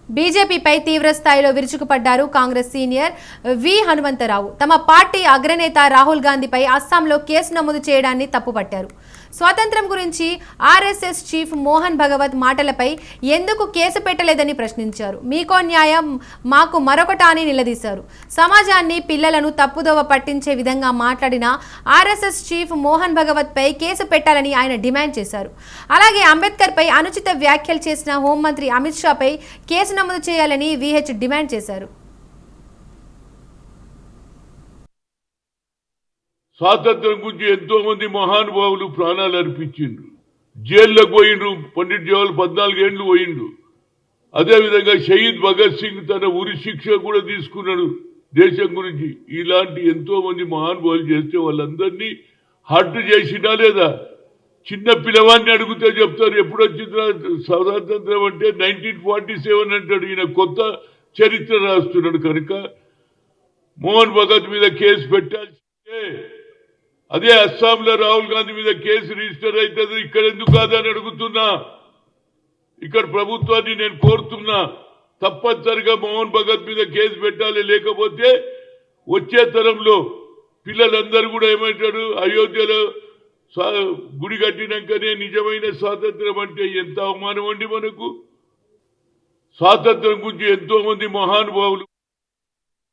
బీజేపీపై తీవ్ర స్థాయిలో విరుచుకుపడ్డారు కాంగ్రెస్ సీనియర్ వి హనుమంతరావు. తమ పార్టీ అగ్రనేత రాహుల్ గాంధీపై అస్సాంలో కేసు నమోదు చేయడాన్ని తప్పుపట్టారు. స్వాతంత్ర్యం గురించి ఆర్ఎస్ఎస్ చీఫ్ మోహన్ భగవత్ మాటలపై ఎందుకు కేసు పెట్టలేదని ప్రశ్నించారు. మీకో న్యాయం మాకు మరొకటా అని నిలదీశారు. సమాజాన్ని పిల్లలను తప్పుదోవ పట్టించే విధంగా మాట్లాడిన ఆర్ఎస్ఎస్ చీఫ్ మోహన్ భగవత్ పై కేసు పెట్టాలని ఆయన డిమాండ్ చేశారు. అలాగే అంబేద్కర్ పై అనుచిత వ్యాఖ్యలు చేసిన హోంమంత్రి అమిత్ షా పై కేసు నమోదు చేయాలని విహెచ్ డిమాండ్ చేశారు. స్వాతంత్రం గురించి ఎంతో మంది మహానుభావులు ప్రాణాలు అర్పించిండ్రు, జైల్లోకి పోయిండ్రు. పండిట్ జవహర్లాల్ 14 ఏళ్లు పోయిండు. అదేవిధంగా షహీద్ భగత్ సింగ్ తన ఉరి శిక్ష కూడా తీసుకున్నాడు దేశం గురించి. ఇలాంటి ఎంతో మంది మహానుభావులు చేస్తే వాళ్ళందరినీ హర్ట్ చేసినా లేదా? చిన్న పిల్లవాడిని అడిగితే చెప్తారు ఎప్పుడు వచ్చిందా స్వాతంత్రం అంటే 1947 అంటాడు. ఈయన కొత్త చరిత్ర రాస్తున్నాడు. కనుక మోహన్ భగత్ మీద కేసు పెట్టాల్సిందే. అదే అస్సాంలో రాహుల్ గాంధీ మీద కేసు రిజిస్టర్ అవుతుంది, ఇక్కడ ఎందుకు కాదని అడుగుతున్నా. ఇక్కడ ప్రభుత్వాన్ని నేను కోరుతున్నా, తప్పనిసరిగా మోహన్ భగత్ మీద కేసు పెట్టాలి. లేకపోతే వచ్చే తరంలో పిల్లలందరూ కూడా ఏమంటారు, అయోధ్యలో గుడి కట్టినాకనే నిజమైన స్వాతంత్రం అంటే ఎంత అవమానం అండి మనకు. స్వాతంత్రం గురించి ఎంతో మంది మహానుభావులు